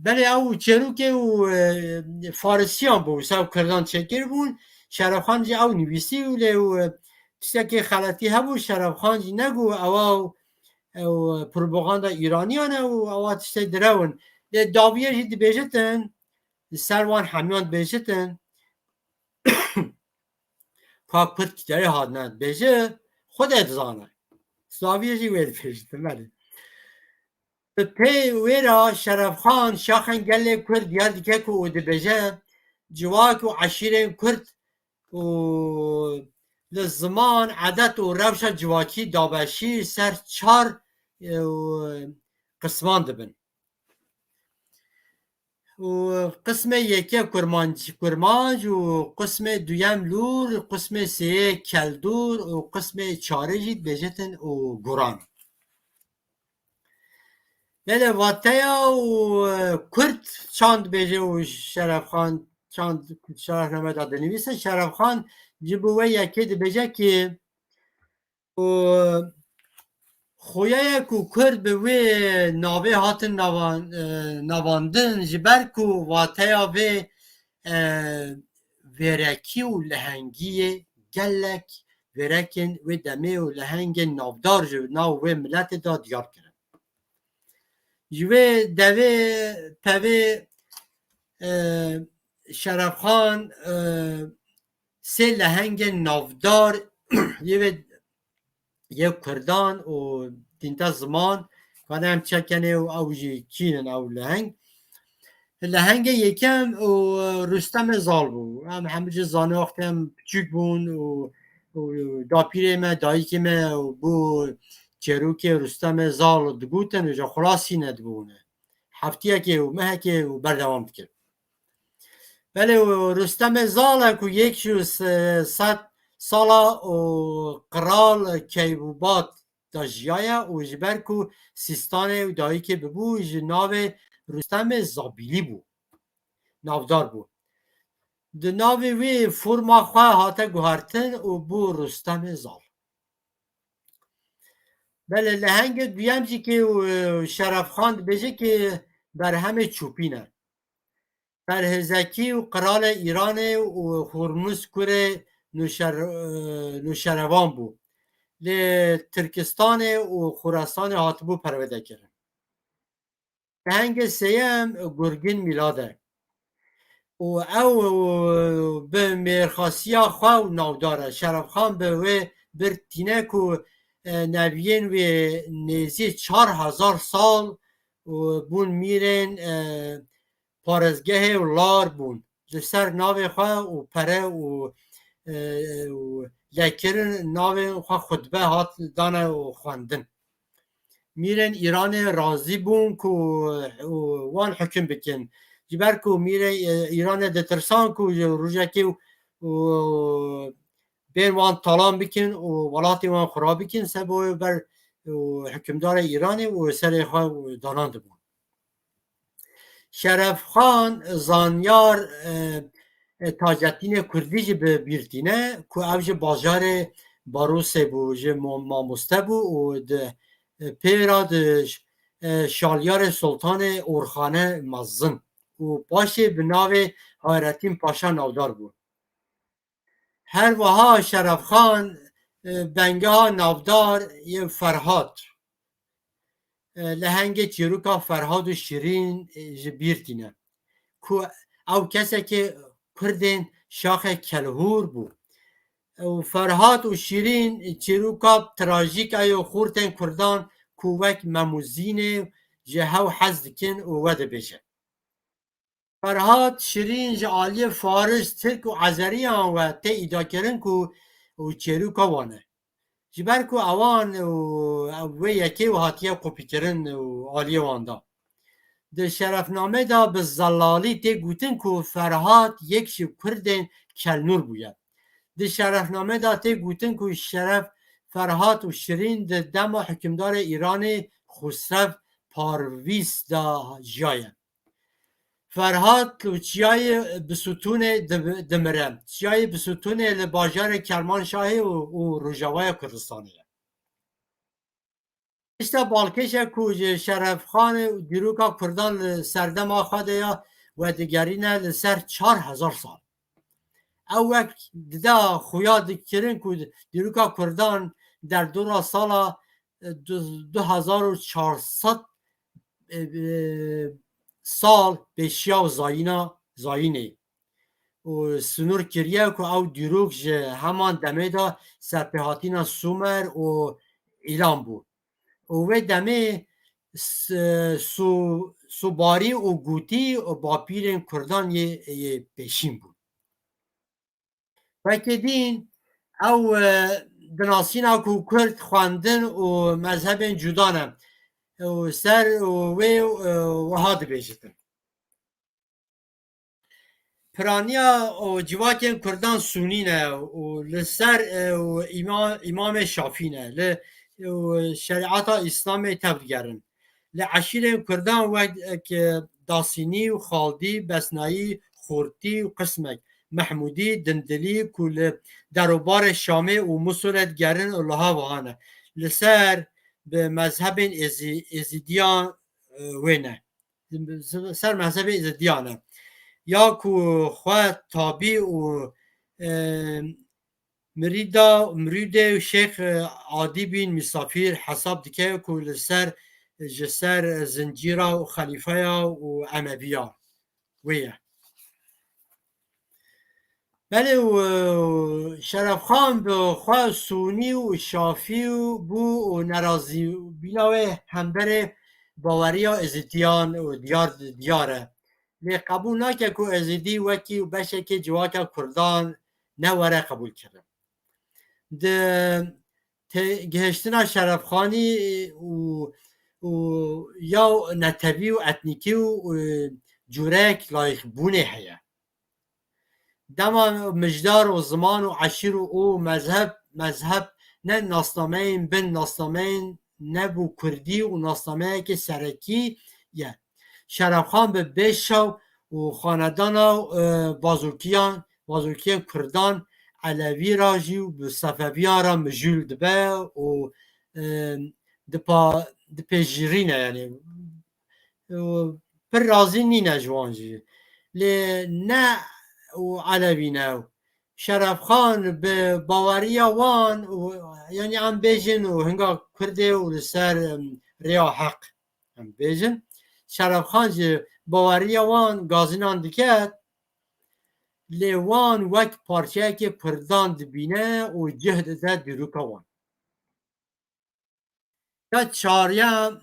Belê ew çêrokê û farisiyan bû wisa Kurdan çêkir bûn Şerefxan jî ew nivîsî û lê tiştekî xeletî hebû Şerefxan jî negot ew propaganda Îraniyan e û ew tiştê direwin. Lê dawiyê jî dibêjitin li ser wan hemyan dibêjitin ka Kurd derê hatine bêje Xwedê dizane. Dawiyê jî wê dibêjitin belê. Bi pê wê re Şerefxan şaxên gelê Kurd diyar dike ku dibêje civak û eşîrên Kurd û li ziman edet û rewşa civakî dabeşî ser çar qisman dibin. û qismê yekê kurmanc û qismê duyem lûr, qismê sêyê keldûr û qismê çarê jî dibêjitin û guran. Belê vateya û Kurd çand dibêje û Şerefxan çand şerefname da dinivîse Şerefxan ji bo wê yekê dibêje ki xoyeye ku Kurd bi wê navê hatin navandin ji ber ku vateya vê vêrekî û lehengiyê gelek vêrekên wê demê û lehengên navdar ji nav wê miletê de diyar kirin. Ji wê devê pevê Şerefxan sê lehengên navdar yê Kurdan û dînta ziman kane em çekenê û ew jî çînin ew leheng. Lehengê yekem û Rûstemê Zal bû. Em hemû jî zanî wextê em biçûk bûn û dapîrê me dayîkê me bû çêrokê Rûstemê Zal digotin û ji xulasî nedibûne. Heftiyekê û mehekê û berdewam dikir. Belê Rûstemê Zal e ku yek û sed sala û qiral Keyûbat da jiyaye û ji ber ku Sîstanê û dayîkê bibû ji navê Rûstemê Zabîlî bû. Navdar bû. Di navê wê forma xwe hate guhertin û bû Rûstemê Zal. Belê lehengê duyem jî kê Şerefxan dibêje ki berhemê çûpîn e. Perhêzekî û qiralê Îranê û Hormuzkurê nûşerevan bû. Lê Tirkistanê û Xorasanê hatibû perwêdekirin. Lehengê sêyem Gurgin Mîlad e. û ew bi mêrxasiya xwe û navdar e. Şerefxan bi wê bir tîne ku neviyên wê nêzî 4000 sal û bûn mîrên parêzgehê û lar bûn. Li ser navê xwe û pere û lekirin navên xwe xutbe hat dane û xwendin. Mîrên Îranê razî bûn ku wan hikûm bikin. Ji ber ku mîrê Îranê ditirsan ku ji rojekê bên wan talan bikin û welatê wan xurab bikin sebo ber hikûmdarê Îranê û serê xwe danan dibûn. Şerefxan zanyar Taceddînê Kurdî jî bibîrtîne ku ew ji bajarê Barosê bû ji mamoste bû û di پیرا شالیار سلطان اورخانه مزن و پاشی به ناو حیرتین پاشا نودار بود. هر وها شرف خان بنگه ها نافدار یه فرهاد لهنگ چیروکا فرهاد و شیرین جبیرتینه که او کسی که کردین شاخ کلهور بود و فرهاد و شیرین چیروکا تراژیک ایو خورتن کردان کوک مموزین جهه و حزد کن و وده بشه فرهاد شیرین جعالی فارس ترک و عزری و ته ایدا کرن که و چیروکا وانه جبر کو اوان و یکی و هاتیه کپی کرن و آلیه واندا ده شرفنامه دا به زلالی تی گوتن که فرهاد یک شب کردن کلنور بوید ده شرفنامه دا تی گوتن که شرف فرهاد و شیرین ده دما حکمدار ایران خسرو پارویس دا جایه فرهاد چیای بسوتون دمره چیای بسوتون لباجار کرمانشاهی و روژاوای کردستانیه işte balkêşa ku ji Şerefxanê dîroka Kurdan li serdema xwe de ya wedigerîne li ser 4000 sal. Ew wek dide xuya dikirin ku dîroka Kurdan derdora sala 2400 sal pêşiya zayînê û sunûr kiriye ku ew dîrok ji heman demê de serpêhatîna Sumer û İran bû. وی دمه سوباری و گوتی و باپیرین کردان یه پیشین بود وکی دین او دناسینا کو کرد خواندن و مذهب جدانه و سر وی وحاد بیشتن پرانیا و جواکین کردان سونینه و لسر امام شافینه شریعت اسلام تبدیگرن لعشیر کردان وقت داسینی و خالدی بسنایی خورتی و قسمک محمودی دندلی کل دروبار شامه و مسولت گرن الله وانه لسر به مذهب ازیدیان وینه سر مذهب ازیدیانه یا کو خواه تابی و مرید شیخ عادی بین مسافر حساب دیگه که لسر جسر زنجیرا و خلیفه و امویا ویه بله و شرف خان به خواه سونی و شافی و بو و نرازی بیناوه همبر باوریا ازیدیان و دیاره لی قبول نکه که ازیدی وکی و بشه که جواکا کردان نوره قبول کرده ده گهشتنا شرفخانی و یا نتوی و اتنیکی و جورک لایخ بونه هیا دما مجدار و زمان و عشیر و مذهب نه ناسنامه بن ناسنامه نبو کردی و ناسنامه که سرکی یه شرفخان به بشو و خاندان بازوکیان کردان علوی راجی و به صفویان را مجول دبه و دپیجرینه یعنی پر رازی نینه جوانجی لی نه و علوی نه شرف خان به باوری وان یعنی هم بیجن و هنگا کرده و لسر ریا حق هم بیجن شرف خان جی باوری وان گازینان دکت لیوان وک پارچه که کردان دبینه و جهد ده دروکا وان یا چاریا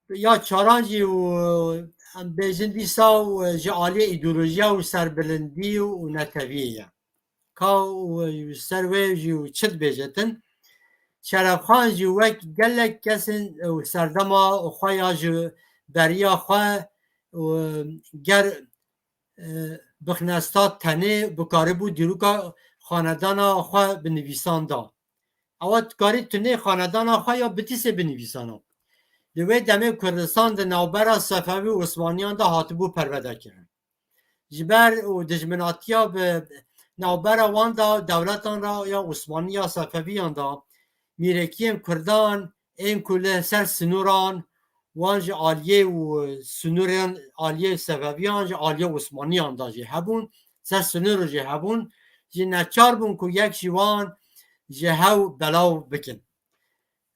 یا چارانجی و بیزن دیسا و جعالی ایدولوژیا و سربلندی و نتویه که سروی جو چد بیجتن شرف خان جو وک گلک کسن و سردما و خواه جو بریا خواه و گر بخنستا تنه بکاره بود دیروکا خاندان خواه بنویسان دا اوات کاری تنه خاندان خواه یا بتیسه بنویسان دوی دمه کردستان ده نوبرا صفوی و عثمانیان دا هاتبو پروده کرن جبر و دجمناتیا به نوبرا وان دا دولتان را یا عثمانی یا صفویان دا میرکیم کردان این کله سر سنوران وانج آلیه و سنوران آلیه صفویان جه آلیه عثمانیان دا جه هبون سر سنور جه هبون جه نچار بون که یک جوان جه هاو بلاو بکن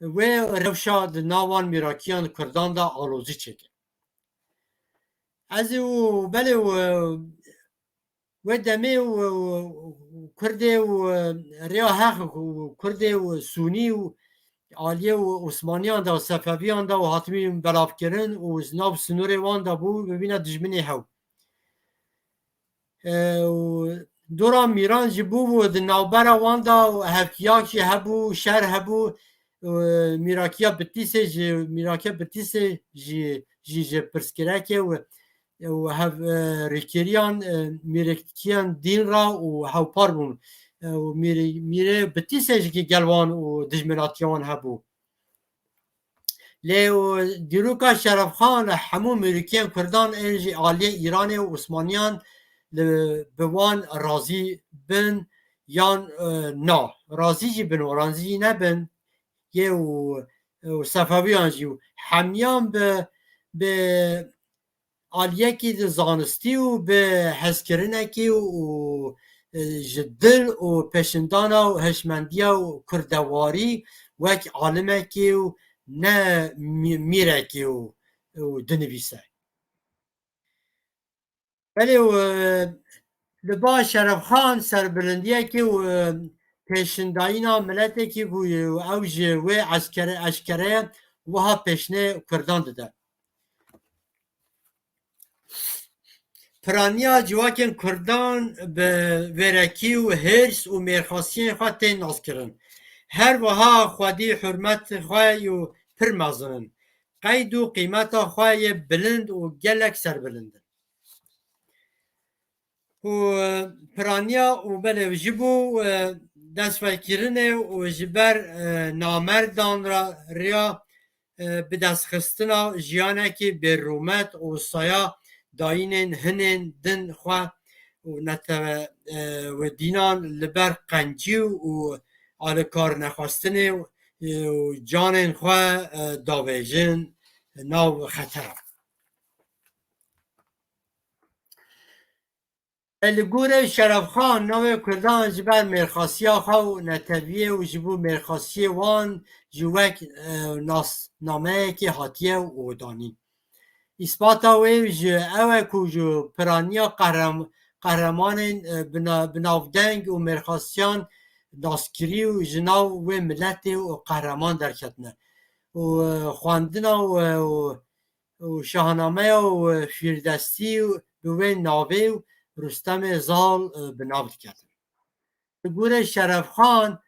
و روشا ده ناوان میراکیان کردان دا آلوزی چکن از او بله و دمه و کرده و ریا حق و کرده و سونی و آلیه و عثمانیان دا و صفویان دا و حاتمی بلاف کرن و ناب سنور وان دا بو ببینه دجمنی هاو دورا میران جی بو بود نوبرا وان دا هفکیاکی هبو شهر هبو میراکیا بتیسه جی میراکیا بتیسه جی پرسکرکه و هف ریکریان میرکیان دین را و هاوپار بون و میره بتیسه جی گلوان و دجمناتیان هبو لیو دیروکا شرف خان همو میرکیان کردان انجی آلیه ایران و عثمانیان بوان راضی بن یان نا راضی جی بن و راضی نبن یه و صفویان جی همیان به آلیه کی زانستی و به حسکرنه کی و جدل و پیشندانا و هشمندیا و کردواری وک عالمه کی و نه میره کی و دنویسه ولی لبا شرف خان سربلندیه که و پیشندایینا ملته که و اوج و عسکره وها پیشنه کردان داده پرانیا جواکن کردان به ورکی و هرس و میرخاستین خواه تین ناز کرن هر وها خودی حرمت خواه و پر مازنن قید و قیمت خواه بلند و گلک سربلندن و پرانیا و بله جبو دست فکرینه و جبر نامردان را ریا به دست خستنا جیانه که به رومت و سایا داینن هنن دن خواه و دینان لبر قنجی و آلکار نخواستنه و جانن خواه داویجن ناو خطره لگور شرف خان نوی کردان جبر مرخاسی خواه نتویه و جبو مرخاسی وان جوک نامه که حاتیه و دانی اثباتا وی جو اوه کو جو پرانیا قهرمان بناودنگ و مرخاستیان داستگیری و جناو و ملت و قهرمان درکتنه و خواندنا و شاهنامه و فیردستی و دوی ناوه و رستم زال بنابد کرد گور شرف خان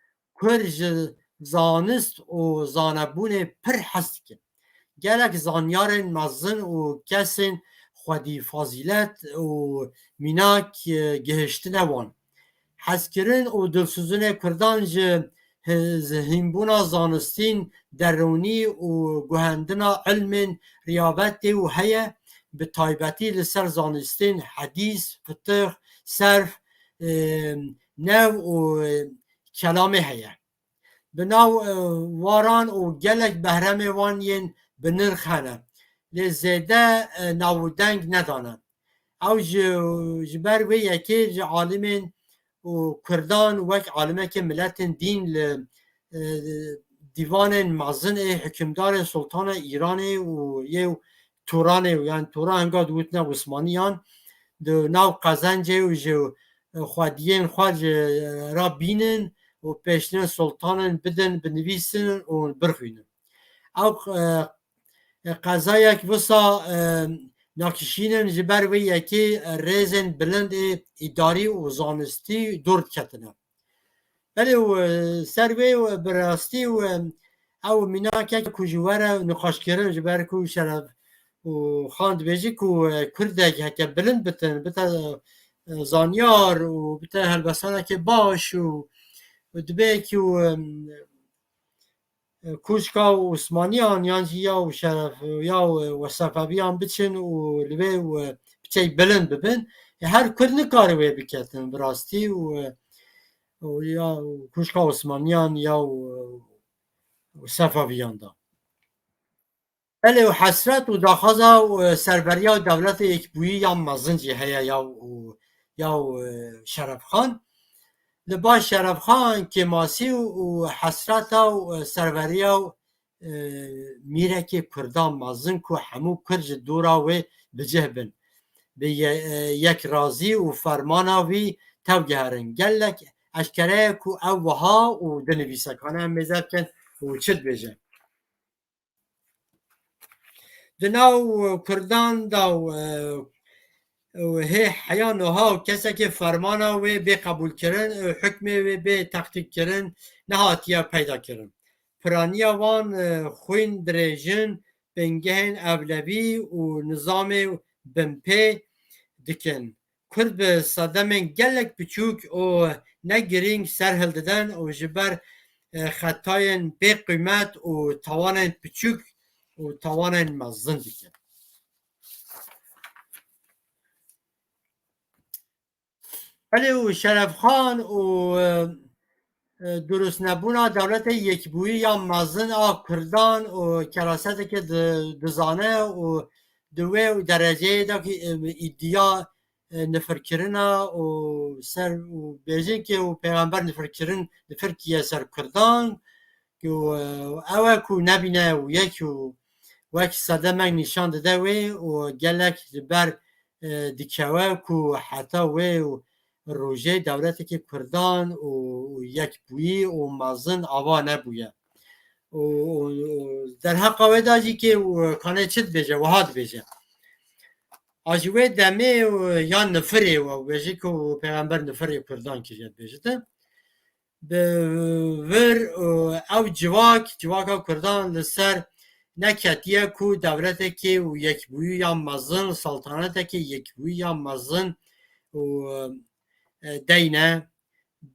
کرج زانست و زانبون پر حست کرد گلک زانیارن مزن و کسین خودی فاضیلت و میناک گهشتن وان حسکرین و دلسوزن کردان زهیمبونا زانستین درونی و گوهندنا علم ریاوت و هیه به تایبتی لسر زانستین حدیث فقه صرف نو و کلام هیه بناو واران و گلک بهرم وان ین بنرخانه لزیده ناودنگ ندانه او جبر وی یکی عالمین و کردان وک عالمه که ملت دین دیوان مازن حکمدار سلطان ایران و یه توران یعنی توران هنگا دوتنا عثمانیان دو ناو قزنجه و جو خودیین خود را بینن و پیشنه سلطانن بدن بنویسن و برخوینن او قضایک وسا ناکشینن جبر وی یکی ریزن بلند اداری و زانستی دورد کتنه ولی سر وی براستی و او مینا که کجواره نقاش کرن جبر کو شرف و خاند بیجی کو کرده که بلند بتن زانیار و بتا هلبسانه که باش و دبی که کوشکا و عثمانیان یانجی یا و شرف یا و صفویان بچن و لبی و بچه بلند ببن هر کرد نکاره وی بکتن براستی و یا کوشکا عثمانیان یا صفویان دا بله و حسرت و داخوازا و سربریا دولت یکبویی یا مزنجی هیا یا شرف خان لبا شرف خان که ماسی و حسرت و سربریا و میره که کردان مزن که همو کرج دورا و بجه بن به یک رازی و فرمانا وی توگهرن گلک اشکره که او وها و دنویسکانه هم میزد کن و چد بجه دناو کردان دا و هی حیان ها کسی که فرمانا و به قبول کرن حکم و به تحقیق کرن نهاتیا پیدا کرن پرانیا وان خوین دریجن بنگهن اولوی و نظام بمپی دکن کرد به صدمن گلک بچوک و نگرینگ سر هلددن و جبر خطاین به قیمت و توانن بچوک و توانن مزن دکن ولی و شرف خان و درست نبونا دولت یکبویی یا مزن آ کردان و کراست که دزانه و دوی و درجه دا که ایدیا نفرکرنا و سر و بیجین که و پیغمبر نفرکرن نفرکیه سر کردان که اوه که نبینه و یک وک صدمه نشان داده و گلک بر دکوه که حتی و روژه دولتی که کردان و یک بویی و مزن آوا نبویه و در حق وداجی که کانه چید بیجه و هاد بیجه آجوه دمه و یا نفره و بیجه که پیغمبر نفره کردان کریه بیجه ده ور او جواک کردان لسر نکتیه که دولتی که یک بویی یا مزن سلطنتی که یک بویی یا مزن و دینه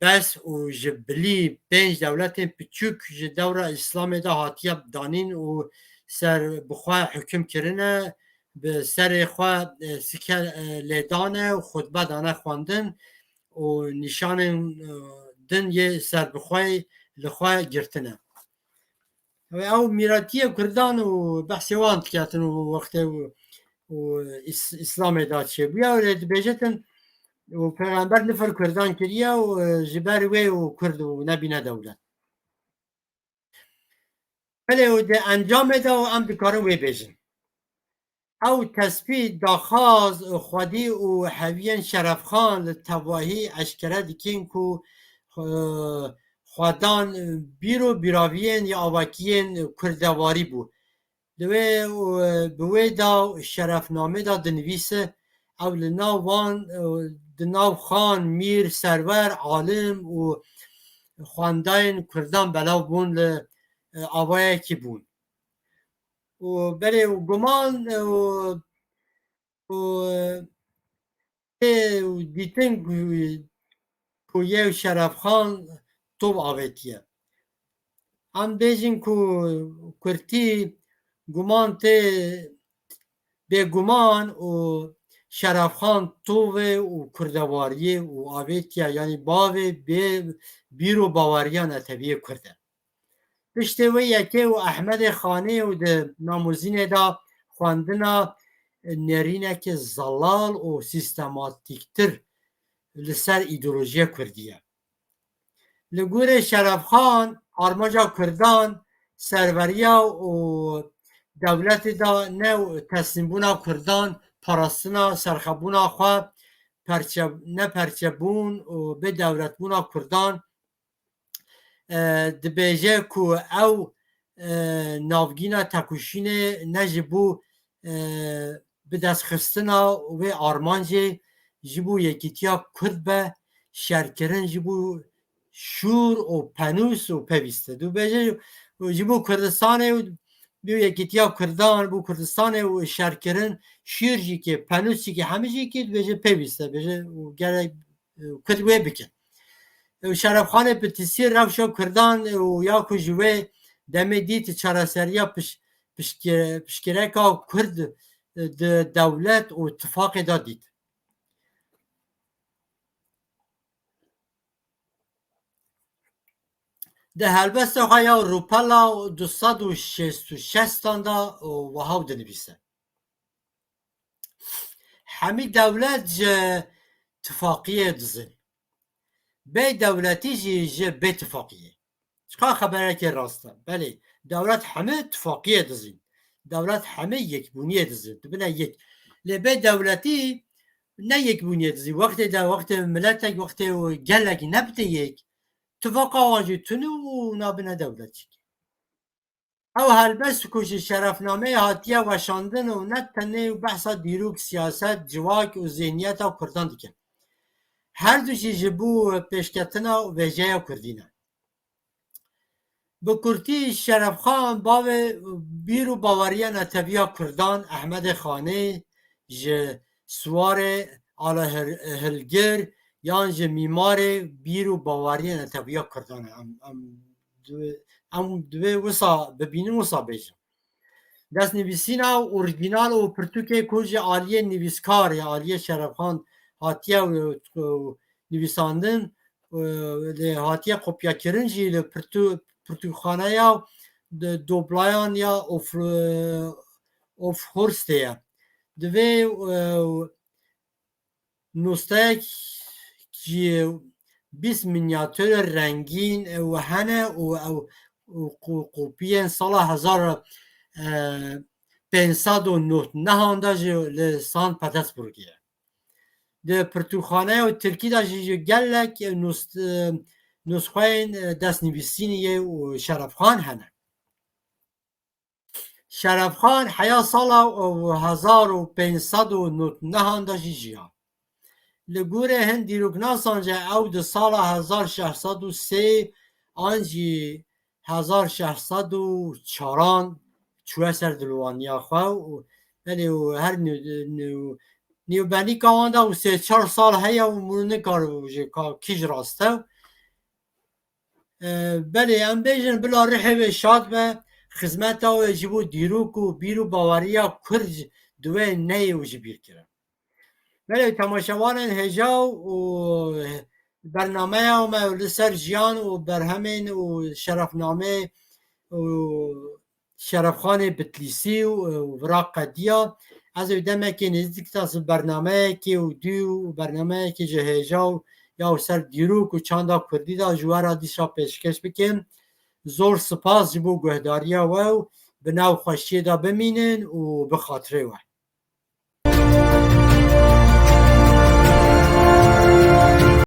بس و جبلی پنج دولت پچوک جدور اسلام دا هاتیه دانین و سر بخواه حکم کرنه به سر خواه سکه لیدانه و خطبه دانه خواندن و نشان دن یه سر بخواه لخواه گرتنه او میراتی کردان و بحثی واند کتن و وقت و اسلام دا چه بیا و بیجتن و پیغمبر نفر کردان کریه و جبر وی و کرد و نبینه دولت ولی و ده انجام دا و ام دکارن وی بیجن او تسبیح داخاز خودی و حوین شرف خان تواهی اشکره دیکین که خودان بیرو بیراوین یا آواکین کردواری بود دوی دا شرفنامه دا دنویسه او لناو وان دناو خان میر سرور عالم و خوانداین کردان بلاو بون آوائه کی بون و بله و گمان و دیتن که یه شرف خان توب آویتیه هم بیجین که کرتی گمان ته به گمان و شرف خان توه و کردواریه و آویتیه یعنی باوه به بیرو باوریان اتبیه کرده پشته و یکه و احمد خانه و ده ناموزین دا خواندنا نرینه که زلال و سیستماتیکتر لسر ایدولوژی کردیه لگور شرف خان آرماجا کردان سروریا و دولت دا نه تسلیم بونا کردان پاراستنا سرخبونا خواه نه پرچبون و به دولت بونا کردان دبیجه که او ناوگینا تکوشین نجبو به دست خستنا و آرمانجه جبو یکیتیا کرد به شرکرن جبو شور و پنوس و پویسته دو بیجه جبو کردستان و بیو یکیتیا کردان بو کردستان و شرکرن شیرجی که پنوسی که همه جی که بیجه پویسته بیجه گره کرد بوی بکن شرف خان پتیسی روشا کردان و یا که جوه دمه دیت چراسریا پشکره که کرد دولت و اتفاق دادید ده هلبست خواهی روپلا 266 دا و هاو دنویسه همی دولت جه اتفاقیه دزن به دولتی جه به اتفاقیه چقدر خبره که راسته بله دولت همه اتفاقیه دزن دولت همه یک بونیه دزن بنا یک لبه دولتی نه یک بونیه دزن وقت ملتک وقت گلک نبته یک اتفاق آواجی تونو و نابنه دولتی او هلبست کش شرفنامه هاتیه وشاندن و نه تنه و بحثا دیروک سیاست جواک و ذهنیت و کردان دیکن هر دوشی جبو پیشکتنا و ویجه کردینه به کرتی شرف خان باو بیرو باوریه نتویا کردان احمد خانه ج سوار آلا هلگر یان ج میمار بیرو باوریه نتویا کردان ام دوی وسا ببینیم وسا بیجم دست نویسینا اورجینال و پرتوکه کج آلیه نویسکار یا آلیه شرفخان هاتیه و نویساندن هاتیه قپیا کرنجی پرتوخانه یا دوبلایان یا اوف هورسته دوی نوستک که 20 مینیاتور رنگین و هنه و قوپین سال 1509 نهانده لسان پترزبورگیه ده پرتوخانه و ترکی دا گلک نسخه دست نویسینیه و شرفخان هنه شرفخان حیا سال 1509 نهانده جیجیا لگوره هند دیروگناسان جه او ده سال 1603 آنجی 1604 چوه سر دلوانیا خواه بله و هر نیو بنی کامانده و 3-4 سال هیا و مرونه کار کیج راسته بله ام بیجن بلا رحب شاد به خدمت و جبو دیروک و بیرو باوریا کرج دوه نی و جبیر کرد بله تماشاوان هجا و برنامه و لسر جیان و برهمین و شرفنامه و شرفخان بتلیسی و وراق قدیا از دمه که نزدیک تاس برنامه که و دیو برنامه که جهجا یا سر دیروک و چاندا کردی دا جوارا دیشا پیشکش بکن زور سپاس جبو گهداریا و بناو خوشی دا بمینن و بخاطره و